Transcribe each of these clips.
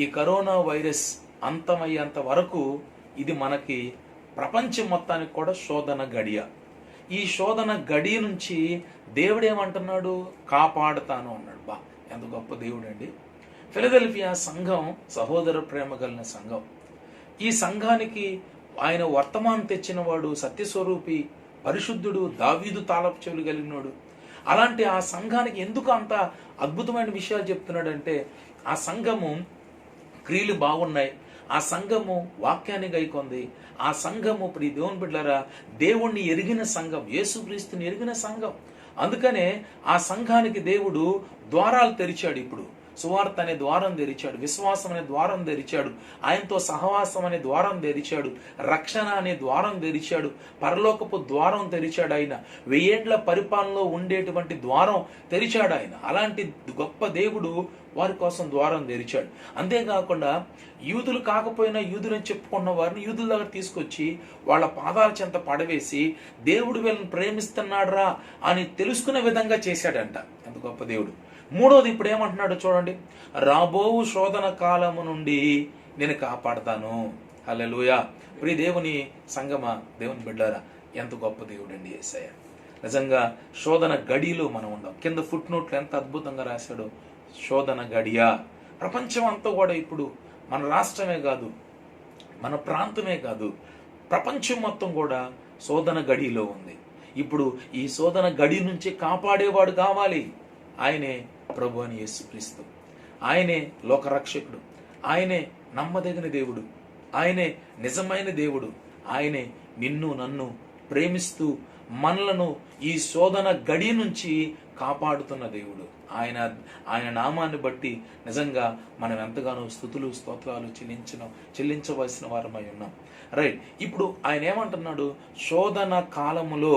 ఈ corona virus అంతమయ్యేంత వరకు ఇది మనకి ప్రపంచం మొత్తానికి కూడా శోధన గడియ. ఈ శోధన గడియ నుంచి దేవుడు ఏమంటున్నాడు? కాపాడుతాను అన్నాడు. బా, ఎంత గొప్ప దేవుడు అండి. ఫిలదెల్ఫియా సంఘం సహోదర ప్రేమ కలిగిన సంఘం. ఈ సంఘానికి ఆయన వర్తమానం తెచ్చినవాడు, సత్యస్వరూపి, పరిశుద్ధుడు, దావీదు తాళపు చెవులు కలిగినోడు. అలాంటి ఆ సంఘానికి ఎందుకు అంత అద్భుతమైన విషయాలు చెప్తున్నాడంటే, ఆ సంఘము క్రియలు బాగున్నాయి, ఆ సంఘము వాక్యాన్ని గైకొంది, ఆ సంఘము ప్రియ దేవుని బిడ్డలారా దేవుణ్ణి ఎరిగిన సంఘం, యేసుక్రీస్తుని ఎరిగిన సంఘం. అందుకనే ఆ సంఘానికి దేవుడు ద్వారాలు తెరిచాడు. ఇప్పుడు సువార్త అనే ద్వారం తెరిచాడు, విశ్వాసం అనే ద్వారం తెరిచాడు, ఆయనతో సహవాసం అనే ద్వారం తెరిచాడు, రక్షణ అనే ద్వారం తెరిచాడు, పరలోకపు ద్వారం తెరిచాడు. ఆయన 1000 ఏండ్ల పరిపాలనలో ఉండేటువంటి ద్వారం తెరిచాడు ఆయన. అలాంటి గొప్ప దేవుడు వారి కోసం ద్వారం తెరిచాడు. అంతేకాకుండా యూదులు కాకపోయినా యూదులని చెప్పుకున్న వారిని యూదుల దగ్గర తీసుకొచ్చి వాళ్ళ పాదాల చెంత పడవేసి దేవుడు వీళ్ళని ప్రేమిస్తున్నాడురా అని తెలుసుకునే విధంగా చేశాడంట. ఎంత గొప్ప దేవుడు. మూడోది ఇప్పుడు ఏమంటున్నాడు చూడండి, రాబోవు శోధన కాలము నుండి నేను కాపాడతాను. హల్లెలూయా. ప్రియ దేవుని సంగమా, దేవుని బిడ్డారా, ఎంత గొప్ప దేవుడు అండి యేసయ్య. నిజంగా శోధన గడిలో మనం ఉన్నాం. కింద ఫుట్ నోట్లు ఎంత అద్భుతంగా రాశాడో, శోధన గడియ. ప్రపంచం అంతా కూడా ఇప్పుడు మన రాష్ట్రమే కాదు, మన ప్రాంతమే కాదు, ప్రపంచం మొత్తం కూడా శోధన గడిలో ఉంది. ఇప్పుడు ఈ శోధన గడి నుంచి కాపాడేవాడు కావాలి. ఆయనే ప్రభు అని యేసుక్రీస్తు. ఆయనే లోకరక్షకుడు, ఆయనే నమ్మదగిన దేవుడు, ఆయనే నిజమైన దేవుడు, ఆయనే నిన్ను నన్ను ప్రేమిస్తూ మనలను ఈ శోధన గడి నుంచి కాపాడుతున్న దేవుడు. ఆయన నామాన్ని బట్టి నిజంగా మనం ఎంతగానో స్తుతులు స్తోత్రాలు చెల్లించవలసిన వారమై ఉన్నాం. రైట్. ఇప్పుడు ఆయన ఏమంటున్నాడు? శోధన కాలములో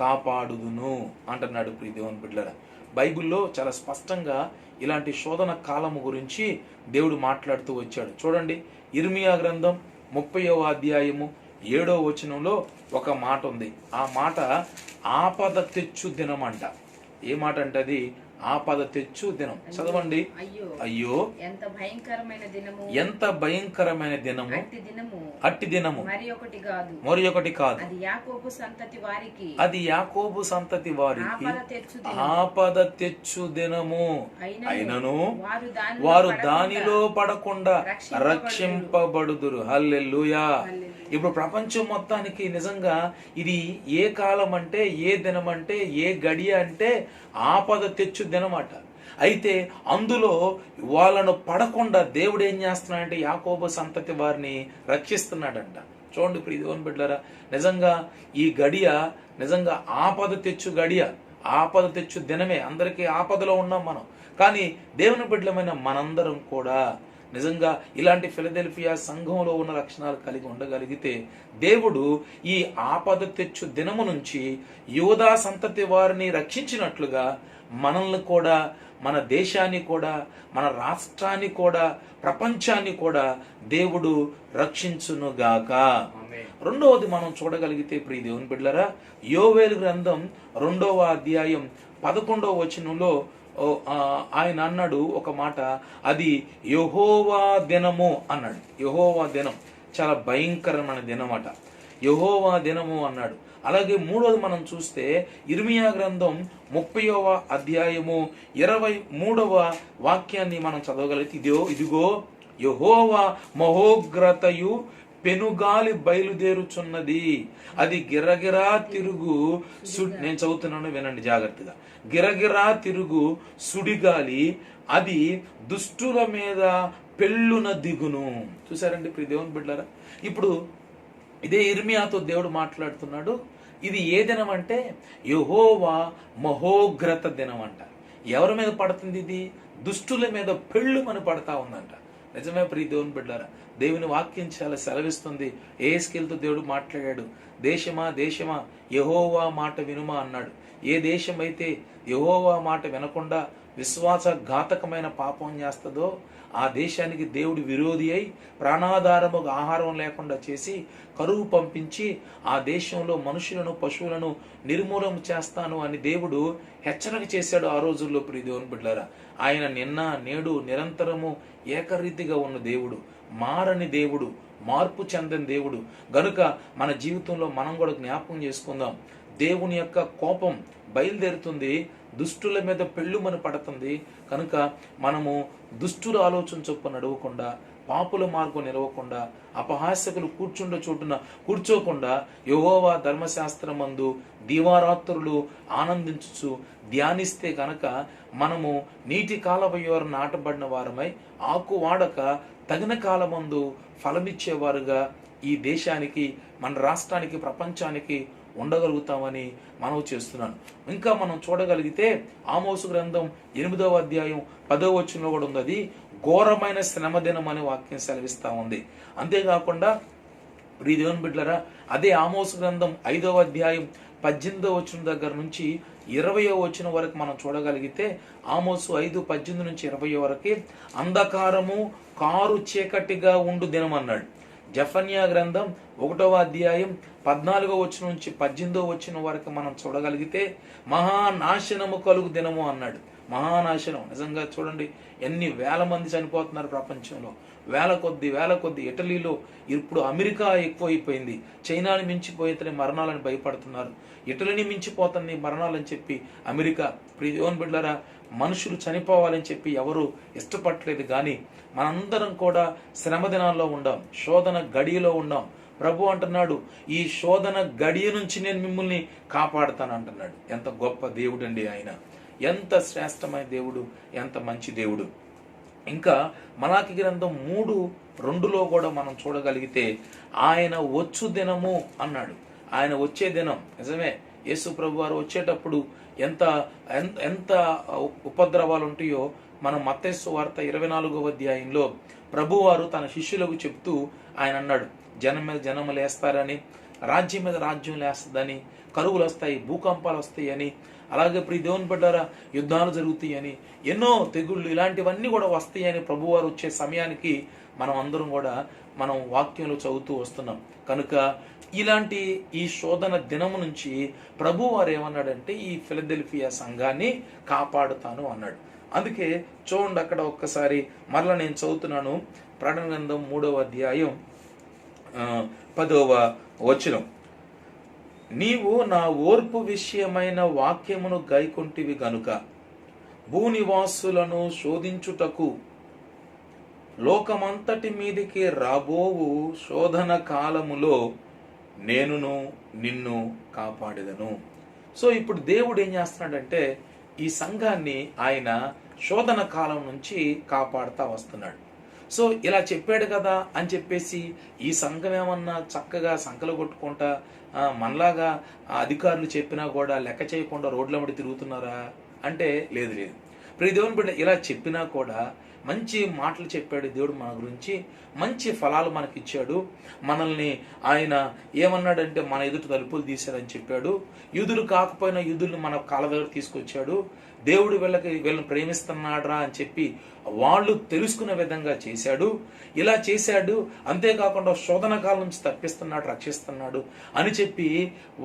కాపాడుదును అంటున్నాడు. ప్రియ దేవుని బిడ్డలారా, బైబిల్లో చాలా స్పష్టంగా ఇలాంటి శోధన కాలము గురించి దేవుడు మాట్లాడుతూ వచ్చాడు. చూడండి, ఇర్మియా గ్రంథం 30వ అధ్యాయము 7వ వచనంలో ఒక మాట ఉంది. ఆ మాట ఆపద తెచ్చు దినం అంట. ఏ మాట అంటే అది ఆపద తెచ్చు దినం. చదవండి. అయ్యో ఎంత భయంకరమైన దినము, ఎంత భయంకరమైన దినము, అట్టి దినము మరి ఒకటి కాదు, అది యాకోబు సంతతి వారికి ఆపద తెచ్చు దినము. అయినను వారు దానిలో పడకుండా రక్షింపబడుదురు. హల్లెలూయా. ఇప్పుడు ప్రపంచం మొత్తానికి నిజంగా ఇది ఏ కాలం అంటే, ఏ దినం అంటే, ఏ గడియ అంటే ఆపద తెచ్చు దినమాట. అయితే అందులో వాళ్ళను పడకుండా దేవుడు ఏం చేస్తున్నాడంటే యాకోబు సంతతి వారిని రక్షిస్తున్నాడంట. చూడండి ప్రియ దేవుని బిడ్డలారా, నిజంగా ఈ గడియ నిజంగా ఆపద తెచ్చు గడియ, ఆపద తెచ్చు దినమే. అందరికీ ఆపదలో ఉన్నాం మనం. కానీ దేవుని బిడ్డలమైన మనందరం కూడా నిజంగా ఇలాంటి ఫిలదెల్ఫియా సంఘంలో ఉన్న లక్షణాలు కలిగి ఉండగలిగితే దేవుడు ఈ ఆపద తెచ్చు దినము నుంచి యూదా సంతతి వారిని రక్షించినట్లుగా మనల్ని కూడా, మన దేశాన్ని కూడా, మన రాష్ట్రాన్ని కూడా, ప్రపంచాన్ని కూడా దేవుడు రక్షించునుగాక. రెండవది మనం చూడగలిగితే ప్రియ దేవుని బిడ్డలారా, యోవేలు గ్రంథం 2వ అధ్యాయం 11వ వచనంలో ఆయన అన్నాడు ఒక మాట, అది యెహోవా దినము అన్నాడు. యెహోవా దినం చాలా భయంకరమైన దినం అట, యెహోవా దినము అన్నాడు. అలాగే మూడోది మనం చూస్తే ఇర్మియా గ్రంథం 30వ అధ్యాయము 23వ వాక్యాన్ని మనం చదవగలిగితే, ఇదిగో యెహోవా మహోగ్రతయు పెనుగాలి బయలుదేరుచున్నది, అది గిరగిరా తిరుగు నేను చదువుతున్నాను వినండి జాగ్రత్తగా. గిరగిరా తిరుగు సుడిగాలి, అది దుష్టుల మీద పెళ్ళున దిగును. చూసారండి ప్రియ దేవుని బిడ్డలారా, ఇప్పుడు ఇదే ఇర్మియాతో దేవుడు మాట్లాడుతున్నాడు. ఇది ఏ దినం అంటే యెహోవా మహోగ్రత దినం అంట. ఎవరి మీద పడుతుంది? ఇది దుష్టుల మీద పెళ్ళుమని పడతా ఉందంట. నిజమే ప్రియ దేవుని బిడ్డలారా, దేవుని వాక్యం చాలా సెలవిస్తుంది. ఏస్కేలుతో దేవుడు మాట్లాడాడు, దేశమా దేశమా యెహోవా మాట వినుమా అన్నాడు. ఏ దేశం అయితే యెహోవా మాట వినకుండా విశ్వాసఘాతకమైన పాపం చేస్తుందో ఆ దేశానికి దేవుడు విరోధి అయి ప్రాణాధారము ఆహారం లేకుండా చేసి కరువు పంపించి ఆ దేశంలో మనుషులను పశువులను నిర్మూలన చేస్తాను అని దేవుడు హెచ్చరిక చేశాడు ఆ రోజుల్లో. ప్రియ దేవుని బిడ్డలారా, ఆయన నిన్న నేడు నిరంతరము ఏకరీతిగా ఉన్న దేవుడు, మారని దేవుడు, మార్పు చెందని దేవుడు. గనుక మన జీవితంలో మనం కూడా జ్ఞాపకం చేసుకుందాం. దేవుని యొక్క కోపం బయలుదేరుతుంది, దుష్టుల మీద పెళ్ళుమని పడుతుంది. కనుక మనము దుష్టుల ఆలోచన చొప్పున నడవకుండా, పాపుల మార్గం నిలవకుండా, అపహాస్యకులు కూర్చుండ చోటున కూర్చోకుండా యెహోవా ధర్మశాస్త్రమందు దీవారాత్రులు ఆనందించుచు ధ్యానిస్తే కనుక మనము నీటి కాలవయోర నాటబడిన వారమై ఆకు వాడక తగిన కాలమందు ఫలమిచ్చేవారుగా ఈ దేశానికి, మన రాష్ట్రానికి, ప్రపంచానికి ఉండగలుగుతామని మనవి చేస్తున్నాను. ఇంకా మనం చూడగలిగితే ఆమోసు గ్రంథం 8వ అధ్యాయం 10వ వచనంలో కూడా ఉంది. అది ఘోరమైన శ్రమ దినం అనే వాక్యం సెలవిస్తా ఉంది. అంతేకాకుండా ప్రియ దేవుని బిడ్డలారా, అదే ఆమోసు గ్రంథం 5వ అధ్యాయం 18వ వచనం దగ్గర నుంచి 20వ వచనం వరకు మనం చూడగలిగితే ఆమోసు 5:18 నుంచి 20 వరకు అంధకారము కారు చీకటిగా ఉండు దినం అన్నాడు. జెఫన్యా గ్రంథం 1వ అధ్యాయం 14వ వచనం నుంచి 18వ వచనం వరకు మనం చూడగలిగితే మహానాశనము కలుగు దినము అన్నాడు. మహానాశనం నిజంగా చూడండి, ఎన్ని వేల మంది చనిపోతున్నారు ప్రపంచంలో, వేల కొద్ది. ఇటలీలో ఇప్పుడు అమెరికా ఎక్కువైపోయింది, చైనాని మించిపోయితే మరణాలని భయపడుతున్నారు, ఇటలీని మించిపోతుంది మరణాలని చెప్పి అమెరికా. ప్రియ దేవుని బిడ్డలారా, మనుషులు చనిపోవాలని చెప్పి ఎవరు ఇష్టపడలేదు. కానీ మనందరం కూడా శ్రమ దినాల్లో ఉండాం, శోధన గడియలో ఉండాం. ప్రభు అంటున్నాడు, ఈ శోధన గడియ నుంచి నేను మిమ్మల్ని కాపాడుతాను అంటున్నాడు. ఎంత గొప్ప దేవుడు అండి ఆయన, ఎంత శ్రేష్టమైన దేవుడు, ఎంత మంచి దేవుడు. ఇంకా మలాకి గ్రంథం 3:2లో కూడా మనం చూడగలిగితే ఆయన వచ్చు దినము అన్నాడు. ఆయన వచ్చే దినం నిజమే. యేసు ప్రభు వారు వచ్చేటప్పుడు ఎంత ఎంత ఉపద్రవాలు ఉంటాయో మనం మత్తయి సువార్త 24వ అధ్యాయంలో ప్రభువారు తన శిష్యులకు చెప్తూ ఆయన అన్నాడు, జనం మీద జనము లేస్తారని, రాజ్యం మీద రాజ్యం లేస్తుందని, కరువులు వస్తాయి, భూకంపాలు వస్తాయి అని, అలాగే ప్రియ దేవుని బిడ్డలారా యుద్ధాలు జరుగుతాయని, ఎన్నో తెగుళ్ళు ఇలాంటివన్నీ కూడా వస్తాయని ప్రభువారు వచ్చే సమయానికి మనం అందరం కూడా మనం వాక్యంలో చదువుతూ వస్తున్నాం. కనుక ఇలాంటి ఈ శోధన దినము నుంచి ప్రభువారు ఏమన్నాడంటే ఈ ఫిలదెల్ఫియా సంఘాన్ని కాపాడుతాను అన్నాడు. అందుకే చూడండి, అక్కడ ఒక్కసారి మరలా నేను చదువుతున్నాను. ప్రకటన గ్రంథం 3వ అధ్యాయం 10వ వచనం. నీవు నా ఓర్పు విషయమైన వాక్యమును గైకొంటివి గనుక భూనివాసులను శోధించుటకు లోకమంతటి మీదికి రాబోవు శోధన కాలములో నేనును నిన్ను కాపాడెదను. సో ఇప్పుడు దేవుడు ఏం చేస్తున్నాడంటే ఈ సంఘాన్ని ఆయన శోధన కాలం నుంచి కాపాడుతా వస్తున్నాడు. సో ఇలా చెప్పాడు కదా అని చెప్పేసి ఈ సంఘం ఏమన్నా చక్కగా సంకలు కొట్టుకుంటా మనలాగా అధికారులు చెప్పినా కూడా లెక్క చేయకుండా రోడ్లమ్మడి తిరుగుతున్నారా అంటే లేదు. ప్రియ దేవుని బిడ్డ, ఇలా చెప్పినా కూడా మంచి మాటలు చెప్పాడు దేవుడు మన గురించి, మంచి ఫలాలు మనకిచ్చాడు. మనల్ని ఆయన ఏమన్నాడంటే మన ఎదుటి తలుపులు తీశాడని చెప్పాడు. యూదులు కాకపోయినా యూదుల్ని మన కాళ్ళ దగ్గర తీసుకొచ్చాడు. దేవుడు వీళ్ళని ప్రేమిస్తున్నాడ్రా అని చెప్పి వాళ్ళు తెలుసుకునే విధంగా చేశాడు. ఇలా చేశాడు. అంతేకాకుండా శోధన కాలం నుంచి తప్పిస్తున్నాడు, రక్షిస్తున్నాడు అని చెప్పి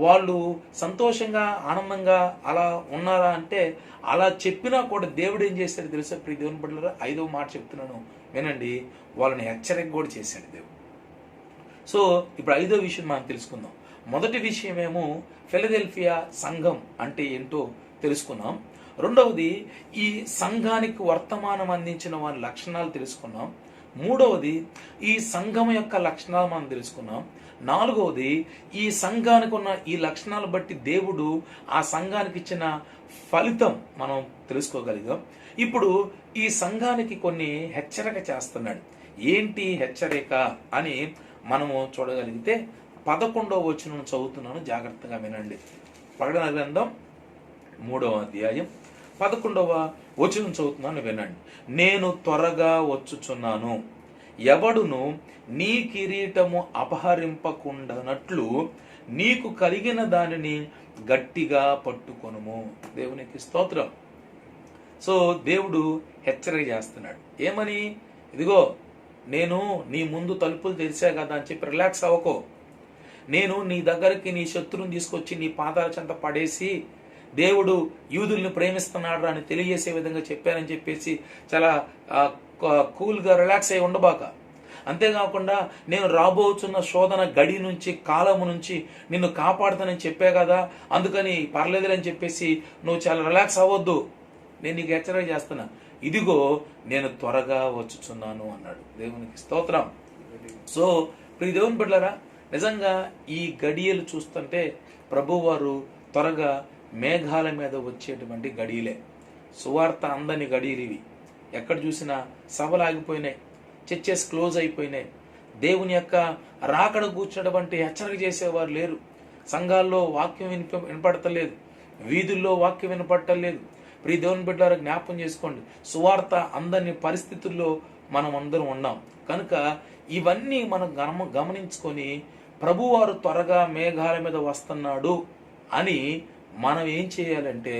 వాళ్ళు సంతోషంగా ఆనందంగా అలా ఉన్నారా అంటే అలా చెప్పినా కూడా దేవుడు ఏం చేశాడు తెలుసా ప్రియ దేవుని బిడ్డలారా? 5వ మాట చెప్తున్నాను వినండి, వాళ్ళని హెచ్చరిక కూడా చేశాడు దేవుడు. సో ఇప్పుడు 5వ విషయం మనం తెలుసుకుందాం. మొదటి విషయం ఏమో ఫిలదెల్ఫియా సంఘం అంటే ఏంటో తెలుసుకున్నాం. రెండవది ఈ సంఘానికి వర్తమానం అందించిన వారి లక్షణాలు తెలుసుకున్నాం. మూడవది ఈ సంఘం యొక్క లక్షణాలు మనం తెలుసుకున్నాం. నాలుగవది ఈ సంఘానికి ఉన్న ఈ లక్షణాలు బట్టి దేవుడు ఆ సంఘానికి ఇచ్చిన ఫలితం మనం తెలుసుకోగలిగాం. ఇప్పుడు ఈ సంఘానికి కొన్ని హెచ్చరిక చేస్తున్నాడు. ఏంటి హెచ్చరిక అని మనము చూడగలిగితే 11వ వచనం చదువుతున్నాను, జాగ్రత్తగా వినండి. ప్రకటన గ్రంథం 3వ అధ్యాయం 11వ వచనం చదువుతున్నాను, వినండి. నేను త్వరగా వచ్చుచున్నాను, ఎవడును నీ కిరీటము అపహరింపకుండానట్లు నీకు కలిగిన దానిని గట్టిగా పట్టుకొనుము. దేవునికి స్తోత్రం. సో దేవుడు హెచ్చరిక చేస్తున్నాడు ఏమని, ఇదిగో నేను నీ ముందు తలుపులు తెరిచా కదా అని చెప్పి రిలాక్స్ అవ్వకో. నేను నీ దగ్గరికి నీ శత్రువుని తీసుకొచ్చి నీ పాదాల చెంత పడేసి దేవుడు యూదుల్ని ప్రేమిస్తున్నాడు అని తెలియజేసే విధంగా చెప్పానని చెప్పేసి చాలా కూల్గా రిలాక్స్ అయి ఉండబాక. అంతేకాకుండా నేను రాబోతున్న శోధన గడి నుంచి, కాలము నుంచి నిన్ను కాపాడుతానని చెప్పా కదా, అందుకని పర్లేదులని చెప్పేసి నువ్వు చాలా రిలాక్స్ అవ్వద్దు. నేను నీకు హెచ్చరిక చేస్తున్నా, ఇదిగో నేను త్వరగా వచ్చుచున్నాను అన్నాడు. దేవునికి స్తోత్రం. సో ప్రియ దేవుని బిడ్డలారా, నిజంగా ఈ గడియలు చూస్తుంటే ప్రభువారు త్వరగా మేఘాల మీద వచ్చేటువంటి గడియలే. సువార్త అందని గడియలు ఇవి. ఎక్కడ చూసినా సభలు ఆగిపోయినాయి, చర్చెస్ క్లోజ్ అయిపోయినాయి. దేవుని యొక్క రాకడ కూర్చున్నటువంటి హెచ్చరిక చేసేవారు లేరు. సంఘాల్లో వాక్యం వినపడతలేదు, వీధుల్లో వాక్యం వినపడటలేదు. ప్రియ దేవుని బిడ్డలారా, జ్ఞాపం చేసుకోండి, సువార్త అందని పరిస్థితుల్లో మనం అందరం ఉన్నాం. కనుక ఇవన్నీ మనం గమనించుకొని ప్రభువారు త్వరగా మేఘాల మీద వస్తున్నాడు అని మనం ఏం చేయాలంటే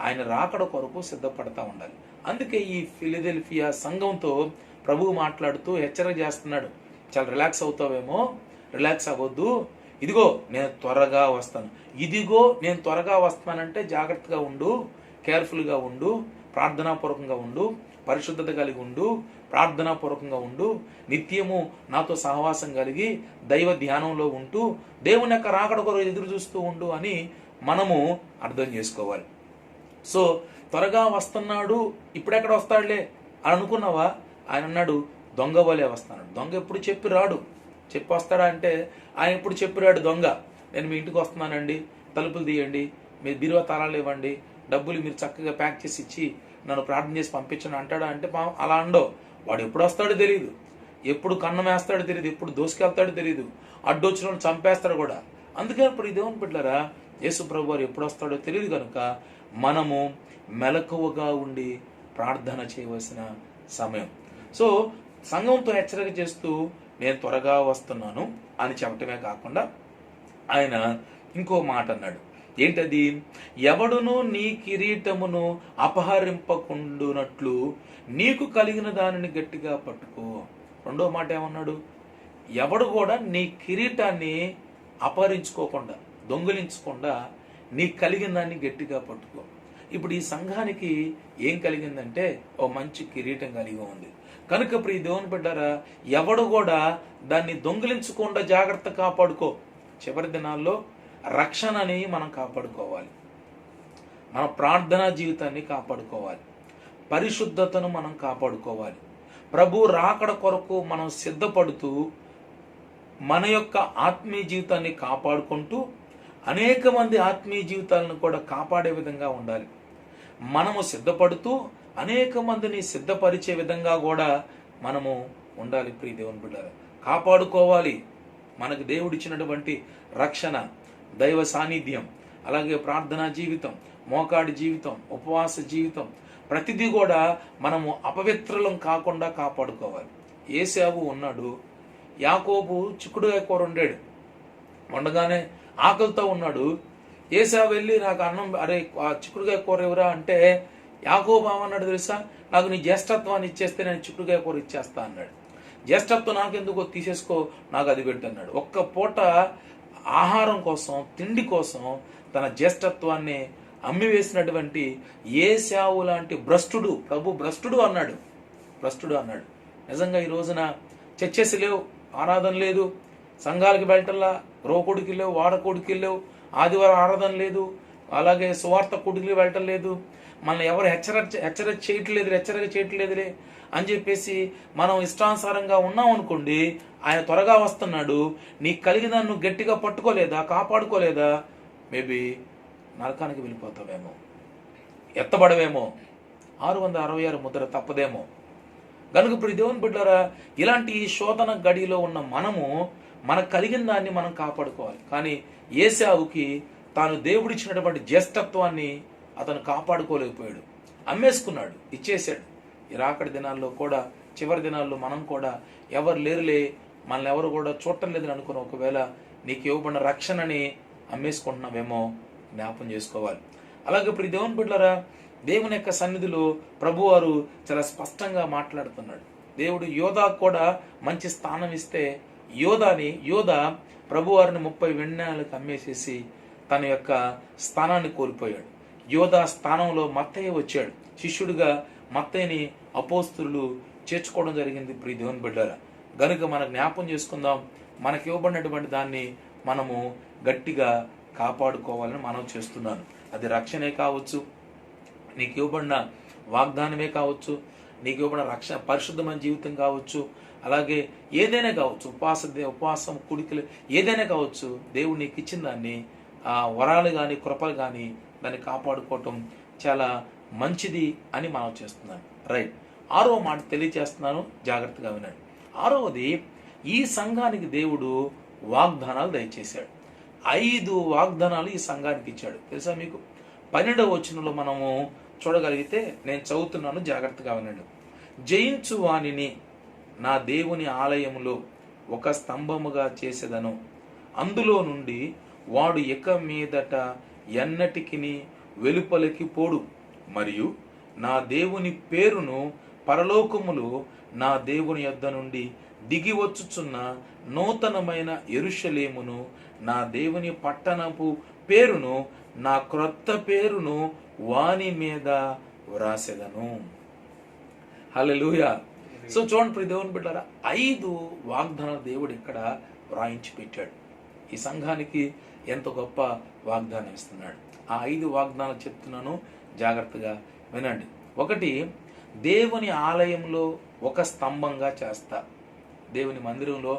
ఆయన రాకడ కొరకు సిద్ధపడతా ఉండాలి. అందుకే ఈ ఫిలదెల్ఫియా సంఘంతో ప్రభువు మాట్లాడుతూ హెచ్చరిక చేస్తున్నాడు, చాలా రిలాక్స్ అవుతావేమో, రిలాక్స్ అవ్వద్దు, ఇదిగో నేను త్వరగా వస్తాను. ఇదిగో నేను త్వరగా వస్తానంటే జాగ్రత్తగా ఉండు, కేర్ఫుల్గా ఉండు, ప్రార్థనాపూర్వకంగా ఉండు, పరిశుద్ధత కలిగి ఉండు, ప్రార్థనాపూర్వకంగా ఉండు, నిత్యము నాతో సహవాసం కలిగి దైవ ధ్యానంలో ఉంటూ దేవుని యొక్క రాకడ కొరకు ఎదురు చూస్తూ ఉండు అని మనము అర్థం చేసుకోవాలి. సో త్వరగా వస్తున్నాడు, ఇప్పుడెక్కడ వస్తాడులే అని అనుకున్నావా? ఆయన అన్నాడు దొంగ వలే వస్తాడు. దొంగ ఎప్పుడు చెప్పి రాడు, చెప్పి వస్తాడా అంటే ఆయన ఎప్పుడు చెప్పి రాడు దొంగ. నేను మీ ఇంటికి వస్తున్నానండి, తలుపులు తీయండి, మీ బీరువా తాళాలు ఇవ్వండి, డబ్బులు మీరు చక్కగా ప్యాక్ చేసి ఇచ్చి నన్ను ప్రార్థన చేసి పంపించను అంటాడా అంటే అలా అండో. వాడు ఎప్పుడు వస్తాడో తెలియదు, ఎప్పుడు కన్నం వేస్తాడో తెలియదు, ఎప్పుడు దోసుకెళ్తాడో తెలియదు, అడ్డొచ్చిన వాళ్ళు చంపేస్తాడు కూడా. అందుకే ఇప్పుడు ఈ దేవుని బిడ్డలారా, యేసు ప్రభు వారు ఎప్పుడు వస్తాడో తెలియదు కనుక మనము మెలకువగా ఉండి ప్రార్థన చేయవలసిన సమయం. సో సంఘంతో హెచ్చరిక చేస్తూ నేను త్వరగా వస్తున్నాను అని చెప్పటమే కాకుండా ఆయన ఇంకో మాట అన్నాడు. ఏంటది? ఎవడును నీ కిరీటమును అపహరింపకుండునట్లు నీకు కలిగిన దానిని గట్టిగా పట్టుకో. రెండో మాట ఏమన్నాడు? ఎవడు కూడా నీ కిరీటాన్ని అపహరించుకోకుండా, దొంగిలించకుండా నీకు కలిగిన దాన్ని గట్టిగా పట్టుకో. ఇప్పుడు ఈ సంఘానికి ఏం కలిగిందంటే ఓ మంచి కిరీటం కలిగి ఉంది కనుక ప్రియ దేవుని బిడ్డారా, ఎవడు కూడా దాన్ని దొంగిలించకుండా జాగ్రత్త కాపాడుకో. చివరి దినాల్లో రక్షణని మనం కాపాడుకోవాలి, మన ప్రార్థనా జీవితాన్ని కాపాడుకోవాలి, పరిశుద్ధతను మనం కాపాడుకోవాలి. ప్రభు రాకడ కొరకు మనం సిద్ధపడుతూ మన యొక్క ఆత్మీయ జీవితాన్ని కాపాడుకుంటూ అనేక మంది ఆత్మీయ జీవితాలను కూడా కాపాడే విధంగా ఉండాలి. మనము సిద్ధపడుతూ అనేక మందిని సిద్ధపరిచే విధంగా కూడా మనము ఉండాలి. ప్రియ దేవుని బిడ్డలారా, కాపాడుకోవాలి. మనకు దేవుడిచ్చినటువంటి రక్షణ, దైవ సాన్నిధ్యం, అలాగే ప్రార్థనా జీవితం, మోకాడి జీవితం, ఉపవాస జీవితం, ప్రతిదీ కూడా మనము అపవిత్రులం కాకుండా కాపాడుకోవాలి. ఏశావు ఉన్నాడు, యాకోబు చిక్కుడుకాయ కూర వండగానే ఆకలితో ఉన్నాడు. ఏశావు వెళ్ళి నాకు అన్నం, అరే చిక్కుడుకాయ కూర ఎవరా అంటే యాకోబు ఏమన్నాడు తెలుసా? నాకు నీ జ్యేష్ఠత్వాన్ని ఇచ్చేస్తే నేను చిక్కుడుకాయ కూర ఇచ్చేస్తా అన్నాడు. జ్యేష్ఠత్వం నాకెందుకో తీసేసుకో, నాకు అది పెట్టు అన్నాడు. ఒక్క పూట ఆహారం కోసం, తిండి కోసం తన జ్యేష్ఠత్వాన్ని అమ్మివేసినటువంటి ఏశావు లాంటి భ్రష్టుడు, ప్రభు భ్రష్టుడు అన్నాడు. నిజంగా ఈ రోజున చర్చెస్ లేవు, ఆరాధన లేదు, సంఘాలకి వెళ్ళటల్లా, రోకొడికి లేవు, వాడకొడికి లేవు, ఆదివారం ఆరాధన లేదు, అలాగే సువార్త కొడుకులు వెళ్ళటం లేదు, మనల్ని ఎవరు హెచ్చరిక చేయట్లేదులే అని చెప్పేసి మనం ఇష్టానుసారంగా ఉన్నాం అనుకోండి, ఆయన త్వరగా వస్తున్నాడు, నీకు కలిగిన నువ్వు గట్టిగా పట్టుకోలేదా, కాపాడుకోలేదా, మేబీ నరకానికి వెళ్ళిపోతావేమో, ఎత్తబడవేమో, 666 ముద్ర తప్పదేమో. కనుక ఇప్పుడు దేవుని బిడ్డలారా, ఇలాంటి శోధన గడిలో ఉన్న మనము మనకు కలిగిన దాన్ని మనం కాపాడుకోవాలి. కానీ ఏశావుకి తాను దేవుడిచ్చినటువంటి జ్యేష్ఠత్వాన్ని అతను కాపాడుకోలేకపోయాడు, అమ్మేసుకున్నాడు, ఇచ్చేసాడు. ఈ రాకడి దినాల్లో కూడా, చివరి దినాల్లో మనం కూడా ఎవరు లేరులే, మనల్ని ఎవరు కూడా చూడటం లేదని అనుకుని ఒకవేళ నీకు ఇవ్వబడిన రక్షణని అమ్మేసుకుంటున్నావేమో జ్ఞాపం చేసుకోవాలి. అలాగే ఇప్పుడు దేవుని బిడ్డలారా, దేవుని యొక్క సన్నిధిలో ప్రభువారు చాలా స్పష్టంగా మాట్లాడుతున్నాడు. దేవుడు యోధాకు కూడా మంచి స్థానం ఇస్తే యోధ ప్రభువారిని 30 వెన్నాళ్ళకి అమ్మేసేసి తన యొక్క స్థానాన్ని కోల్పోయాడు. యోధా స్థానంలో మత్తయ్య వచ్చాడు. శిష్యుడిగా మత్తయ్యని అపోస్తులు చేర్చుకోవడం జరిగింది. ప్రియ దేవుని బిడ్డలారా, గనుక మనం జ్ఞాపం చేసుకుందాం, మనకి ఇవ్వబడినటువంటి దాన్ని మనము గట్టిగా కాపాడుకోవాలని మనం చేస్తున్నాను. అది రక్షణే కావచ్చు, నీకు ఇవ్వబడిన వాగ్దానమే కావచ్చు, నీకు ఇవ్వబడిన రక్షణ పరిశుద్ధమైన జీవితం కావచ్చు, అలాగే ఏదైనా కావచ్చు, ఉపవాసం కుడికలు ఏదైనా కావచ్చు, దేవుడు నీకు ఇచ్చిన దాన్ని వరాలు కానీ కృపలు కానీ దాన్ని కాపాడుకోవటం చాలా మంచిది అని మనం చేస్తున్నాను. రైట్, 6వ మాట తెలియచేస్తున్నాను, జాగ్రత్తగా వినండి. 6వది, ఈ సంఘానికి దేవుడు వాగ్దానాలు దయచేశాడు. 5 వాగ్దానాలు ఈ సంఘానికి ఇచ్చాడు. తెలుసా మీకు? 12వ వచనంలో మనము చూడగలిగితే, నేను చదువుతున్నాను, జాగ్రత్తగా వినండి. జయించు వానిని నా దేవుని ఆలయములో ఒక స్తంభముగా చేసేదను, అందులో నుండి వాడు ఇక మీదట ఎన్నటికిని వెలుపలికి పోడు, మరియు నా దేవుని పేరును పరలోకములో నా దేవుని యొద్ద నుండి దిగి వచ్చుచున్న నూతనమైన యెరూషలేమును, నా దేవుని పట్టణపు పేరును, నా క్రొత్త పేరును వాని మీద వ్రాసెదను. హల్లెలూయా. సో చూడండి ప్రియ దేవుని బిడ్డలారా, 5 వాగ్దానాలు దేవుడు ఇక్కడ వ్రాయించి పెట్టాడు. ఈ సంఘానికి ఎంత గొప్ప వాగ్దానం ఇస్తున్నాడు. ఆ 5 వాగ్దానాలు చెప్తున్నాను, జాగ్రత్తగా వినండి. 1, దేవుని ఆలయంలో ఒక స్తంభంగా చేస్తా. దేవుని మందిరంలో,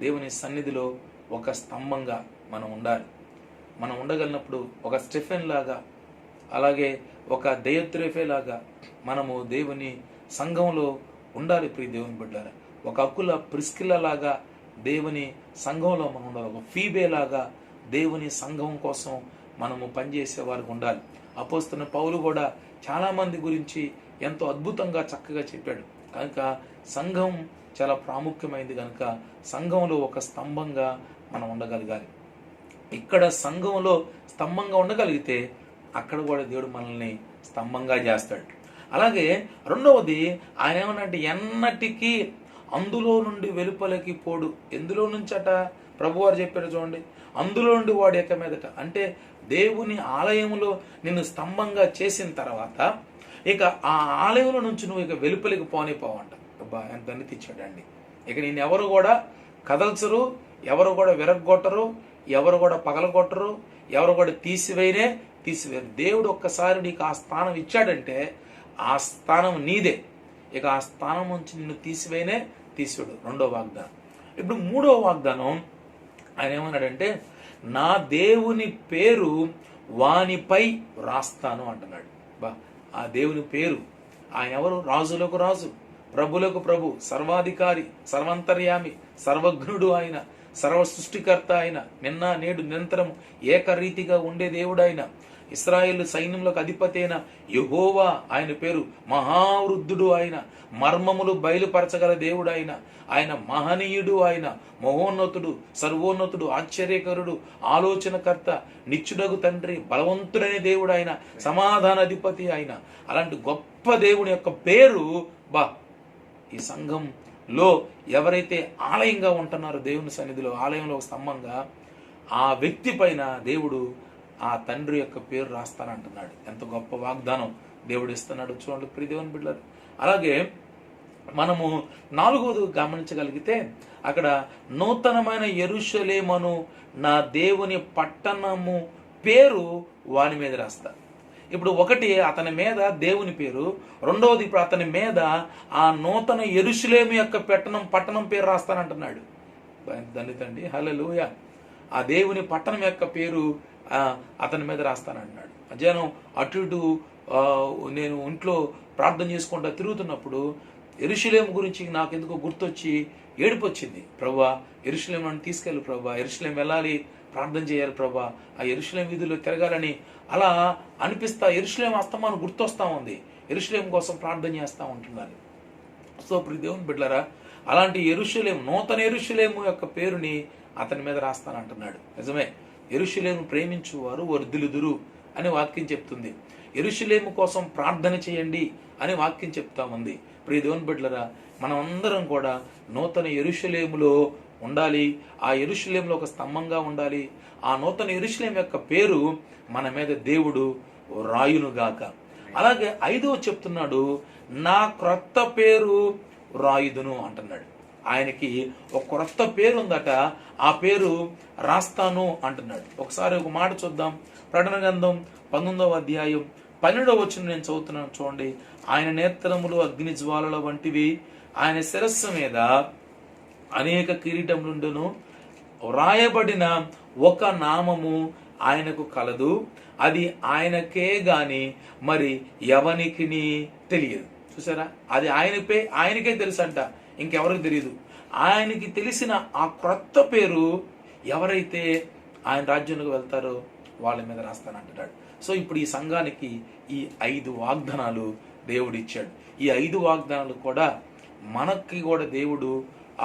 దేవుని సన్నిధిలో ఒక స్తంభంగా మనం ఉండాలి. మనం ఉండగలిగినప్పుడు ఒక స్టెఫెన్ లాగా, అలాగే ఒక దయత్రేఫే లాగా మనము దేవుని సంఘంలో ఉండాలి. ప్రియ దేవుని బిడ్డలారా, ఒక అకుల ప్రిస్కిల్ల లాగా దేవుని సంఘంలో మనం ఉండాలి. ఒక ఫీబే లాగా దేవుని సంఘం కోసం మనము పనిచేసే వారికి ఉండాలి. అపోస్తలుడైన పౌలు కూడా చాలా మంది గురించి ఎంతో అద్భుతంగా చక్కగా చెప్పాడు. కనుక సంఘం చాలా ప్రాముఖ్యమైనది. కనుక సంఘంలో ఒక స్తంభంగా మనం ఉండగలగాలి. ఇక్కడ సంఘంలో స్తంభంగా ఉండగలిగితే అక్కడ కూడా దేవుడు మనల్ని స్తంభంగా చేస్తాడు. అలాగే 2వది, ఆయన ఏమన్నంటే ఎన్నటికీ అందులో నుండి వెలుపలికి పోడు. ఎందులో నుంచట ప్రభువారు చెప్పారు చూడండి, అందులో నుండి వాడు ఎక్క మీదట. అంటే దేవుని ఆలయంలో నిన్ను స్తంభంగా చేసిన తర్వాత ఇక ఆ ఆలయంలో నుంచి నువ్వు ఇక వెలుపలికి పోనిపోవంట. అబ్బా, ఎంత అనిపించాడండి. ఇక నేను ఎవరు కూడా కదల్చరు, ఎవరు కూడా విరగొట్టరు, ఎవరు కూడా పగలగొట్టరు, ఎవరు కూడా తీసివేయరు. దేవుడు ఒక్కసారి నీకు ఆ స్థానం ఇచ్చాడంటే ఆ స్థానం నీదే. ఇక ఆ స్థానం నుంచి నిన్ను తీసివేయడు. 2వ వాగ్దానం. ఇప్పుడు 3వ వాగ్దానం ఆయన ఏమన్నాడంటే, నా దేవుని పేరు వానిపై రాస్తాను అంటున్నాడు. ఆ దేవుని పేరు, ఆయన ఎవరు? రాజులకు రాజు, ప్రభులకు ప్రభు, సర్వాధికారి, సర్వంతర్యామి, సర్వజ్ఞుడు ఆయన, సర్వ సృష్టికర్త ఆయన, నిన్న నేడు నిరంతరం ఏకరీతిగా ఉండే దేవుడు ఆయన, ఇశ్రాయేలు సైన్యములకు అధిపతి అయిన యెహోవా ఆయన పేరు, మహావృద్ధుడు ఆయన, మర్మములు బయలుపరచగల దేవుడు ఆయన, ఆయన మహనీయుడు, ఆయన మహోన్నతుడు, సర్వోన్నతుడు, ఆశ్చర్యకరుడు, ఆలోచనకర్త, నిత్యుడగు తండ్రి, బలవంతుడైన దేవుడు ఆయన, సమాధాన అధిపతి ఆయన. అలాంటి గొప్ప దేవుని యొక్క పేరు ఈ సంఘంలో ఎవరైతే ఆలయంగా ఉంటున్నారో, దేవుని సన్నిధిలో ఆలయంలో ఒక స్తంభంగా, ఆ వ్యక్తి పైన దేవుడు ఆ తండ్రి యొక్క పేరు రాస్తానంటున్నాడు. ఎంత గొప్ప వాగ్దానం దేవుడు ఇస్తున్నాడు చూడండి ప్రియ దేవుని బిడ్డలారా. అలాగే మనము 4వది గమనించగలిగితే, అక్కడ నూతనమైన యెరూషలేమును, నా దేవుని పట్టణము పేరు వాని మీద రాస్తా. ఇప్పుడు 1 అతని మీద దేవుని పేరు, 2వది ఇప్పుడు అతని మీద ఆ నూతన యెరూషలేము యొక్క పట్టణం పేరు రాస్తానంటున్నాడు. దండితండి, హల్లెలూయా. ఆ దేవుని పట్టణం యొక్క పేరు అతని మీద రాస్తానంటున్నాడు. అజయనం అటు ఇటు నేను ఇంట్లో ప్రార్థన చేసుకుంటా తిరుగుతున్నప్పుడు యెరూషలేము గురించి నాకు ఎందుకో గుర్తొచ్చి ఏడుపు వచ్చింది. ప్రభువా, యెరూషలేము నన్ను తీసుకెళ్ళి ప్రభువా, యెరూషలేము వెళ్ళాలి, ప్రార్థన చేయాలి ప్రభువా, ఆ యెరూషలేము వీధుల్లో తిరగాలని అలా అనిపిస్తా. యెరూషలేము అస్తమానం గుర్తొస్తా ఉంది. యెరూషలేము కోసం ప్రార్థన చేస్తూ ఉంటున్నారు. సో ప్రియ దేవుని బిడ్డలారా, అలాంటి యెరూషలేము, నూతన యెరూషలేము యొక్క పేరుని అతని మీద రాస్తానంటున్నాడు. నిజమే, యెరూషలేము ప్రేమించువారు వర్ధిల్లుదురు అని వాక్యం చెప్తుంది. యెరూషలేము కోసం ప్రార్థన చేయండి అని వాక్యం చెప్తా ఉంది. ప్రియ దేవుని బిడ్డలారా, మనం అందరం కూడా నూతన యెరూషలేములో ఉండాలి. ఆ యెరూషలేములో ఒక స్తంభంగా ఉండాలి. ఆ నూతన యెరూషలేము యొక్క పేరు మన మీద దేవుడు రాయునుగాక. అలాగే 5వ చెప్తున్నాడు, నా క్రొత్త పేరు రాయుదును అంటున్నాడు. ఆయనకి ఒక క్రొత్త పేరు ఉందట, ఆ పేరు రాస్తాను అంటున్నాడు. ఒకసారి ఒక మాట చూద్దాం. ప్రకటన గ్రంథం 19వ అధ్యాయం 12వ వచనం నేను చదువుతున్నాను, చూడండి. ఆయన నేత్రములు అగ్ని జ్వాలల వంటివి, ఆయన శిరస్సు మీద అనేక కిరీటములుండును, వ్రాయబడిన ఒక నామము ఆయనకు కలదు, అది ఆయనకే గాని మరి ఎవనికి తెలియదు. చూసారా, అది ఆయనకే తెలుసు అంట, ఇంకెవరికి తెలియదు. ఆయనకి తెలిసిన ఆ క్రొత్త పేరు ఎవరైతే ఆయన రాజ్యంలోకి వెళ్తారో వాళ్ళ మీద రాస్తానంటున్నాడు. సో ఇప్పుడు ఈ సంఘానికి ఈ 5 వాగ్దానాలు దేవుడు ఇచ్చాడు. ఈ 5 వాగ్దానాలు కూడా మనకి కూడా దేవుడు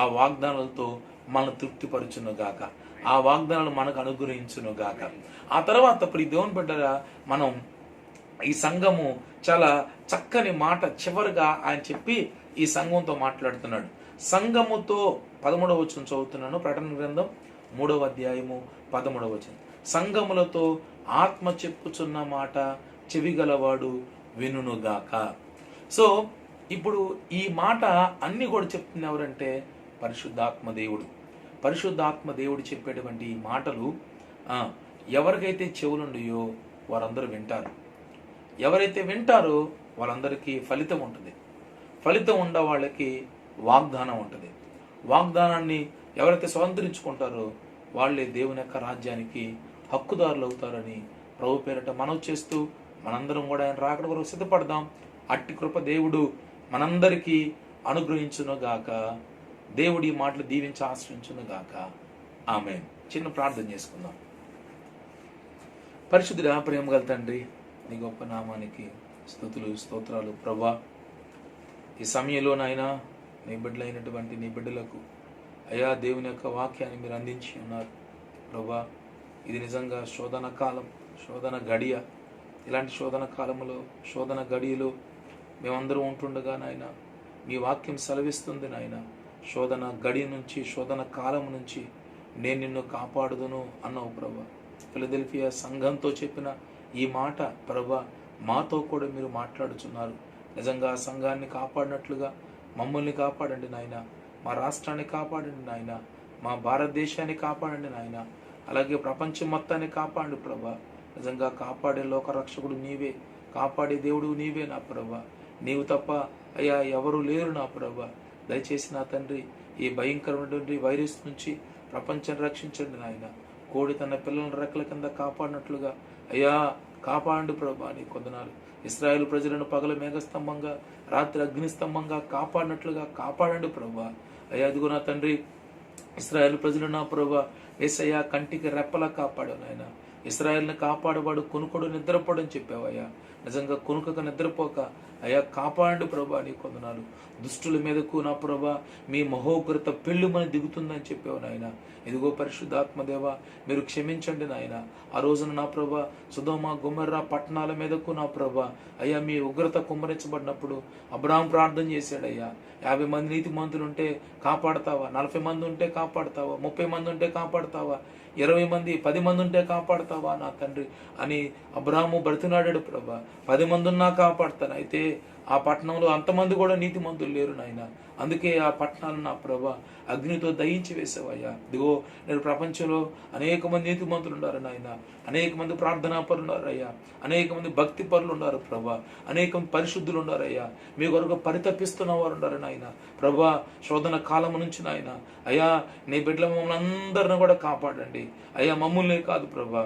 ఆ వాగ్దానాలతో మనం తృప్తిపరచును గాక, ఆ వాగ్దానాలు మనకు అనుగ్రహించును గాక. ఆ తర్వాత ఇప్పుడు దేవుని బిడ్డగా మనం ఈ సంఘము చాలా చక్కని మాట చివరిగా ఆయన చెప్పి ఈ సంఘంతో మాట్లాడుతున్నాడు. సంఘముతో 13వ వచనం చదువుతున్నాను. ప్రకటన గ్రంథం 3వ అధ్యాయము 13వ వచనం. సంఘములతో ఆత్మ చెప్పుచున్న మాట చెవిగలవాడు వినుగాక. సో ఇప్పుడు ఈ మాట అన్ని కూడా చెప్తుంది ఎవరంటే పరిశుద్ధాత్మ దేవుడు. పరిశుద్ధాత్మ దేవుడు చెప్పేటువంటి ఈ మాటలు ఎవరికైతే చెవులుండియో వారందరూ వింటారు. ఎవరైతే వింటారో వాళ్ళందరికీ ఫలితం ఉంటుంది. ఫలితం ఉన్న వాళ్ళకి వాగ్దానం ఉంటుంది. వాగ్దానాన్ని ఎవరైతే స్వతంత్రించుకుంటారో వాళ్ళే దేవుని యొక్క రాజ్యానికి హక్కుదారులు అవుతారని ప్రభు పేరట మనవి చేస్తూ మనందరం కూడా ఆయన రాకడ కొరకు సిద్ధపడదాం. అట్టి కృప దేవుడు మనందరికీ అనుగ్రహించును గాక. దేవుడి మాటలు దీవించి ఆశ్రయించును గాక. ఆమేన్. చిన్న ప్రార్థన చేసుకుందాం. పరిశుద్ధుడా, ప్రేమ గల తండ్రి, నీ గొప్ప నామానికి స్తుతులు స్తోత్రాలు ప్రభా. ఈ సమయంలో నాయనా నీ బిడ్డలైనటువంటి నీ బిడ్డలకు అయా దేవుని యొక్క వాక్యాన్ని మీరు అందించి ఉన్నారు ప్రభా. ఇది నిజంగా శోధన కాలం, శోధన గడియ. ఇలాంటి శోధన కాలంలో, శోధన గడియలో మేమందరం ఉంటుండగా నాయన మీ వాక్యం సెలవిస్తుంది నాయన. శోధన గడి నుంచి, శోధన కాలం నుంచి నేను నిన్ను కాపాడుదును అన్నావు ప్రభా. ఫిలదెల్ఫియా సంఘంతో చెప్పిన ఈ మాట ప్రభా మాతో కూడా మీరు మాట్లాడుచున్నారు. నిజంగా సంఘాన్ని కాపాడినట్లుగా మమ్మల్ని కాపాడండి నాయన. మా రాష్ట్రాన్ని కాపాడండి నాయన. మా భారతదేశాన్ని కాపాడండి నాయన. అలాగే ప్రపంచం మొత్తాన్ని కాపాడండి ప్రభా. నిజంగా కాపాడే లోకరక్షకుడు నీవే, కాపాడే దేవుడు నీవే నా ప్రభా. నీవు తప్ప అయ్యా ఎవరు లేరు నా ప్రభా. దయచేసి నా తండ్రి ఈ భయంకరమైనటువంటి వైరస్ నుంచి ప్రపంచాన్ని రక్షించండి నాయన. కోడి తన పిల్లలను రెక్కల కింద కాపాడినట్లుగా అయ్యా కాపాడండి ప్రభా. నీ కొందనాలు ఇశ్రాయేలు ప్రజలను పగల మేఘస్తంభంగా, రాత్రి అగ్నిస్తంభంగా కాపాడినట్లుగా కాపాడండి ప్రభా. అయ్యా అదిగో నా తండ్రి ఇశ్రాయేలు ప్రజలు నా ప్రభా యేసయ్యా కంటికి రెప్పలా కాపాడావు నాయన. ఇశ్రాయేల్ని కాపాడవాడు కొనుకోడు నిద్రపోడు అని చెప్పావయ్యా. నిజంగా కొనుకక నిద్రపోక అయ్యా కాపాడండి ప్రభా. నీ కొందనాలు దుష్టుల మీదకు నా ప్రభా మీ మహోగ్రత పెళ్ళుమని దిగుతుందని చెప్పావు నాయన. ఇదిగో పరిశుద్ధాత్మదేవ మీరు క్షమించండి నాయన. ఆ రోజున నా ప్రభా సొదొమ గొమొర్రా పట్టణాల మీదకు నా ప్రభా అయ్యా మీ ఉగ్రత కుమ్మరించబడినప్పుడు అబ్రాహాం ప్రార్థన చేశాడయ్యా. 50 మంది నీతిమంతులు ఉంటే కాపాడతావా? 40 మంది ఉంటే కాపాడతావా? 30 మంది ఉంటే కాపాడతావా? 20 మంది 10 మంది ఉంటే కాపాడతావా నా తండ్రి అని అబ్రాహాము బ్రతినాడాడు ప్రభా. 10 మంది ఉన్నా కాపాడతాను. అయితే ఆ పట్టణంలో అంతమంది కూడా నీతిమంతులు లేరు నాయన. అందుకే ఆ పట్టణాలను నా ప్రభా అగ్నితో దహించి వేసావయ్యా. ఇదిగో నేను ప్రపంచంలో అనేక మంది నీతిమంతులు ఉన్నారు నాయన. అనేక మంది ప్రార్థనా పరులు ఉన్నారు అయ్యా. అనేక మంది భక్తి పరులు ఉన్నారు ప్రభా. అనేక మంది పరిశుద్ధులు ఉన్నారయ్యా. మీ కొరకు పరితపిస్తున్న వారు ఉన్నారు నాయన. ప్రభా శోధన కాలం నుంచి నాయన అయ్యా నీ బిడ్డల మమ్మల్ని అందరిని కూడా కాపాడండి అయ్యా. మమ్మల్నే కాదు ప్రభా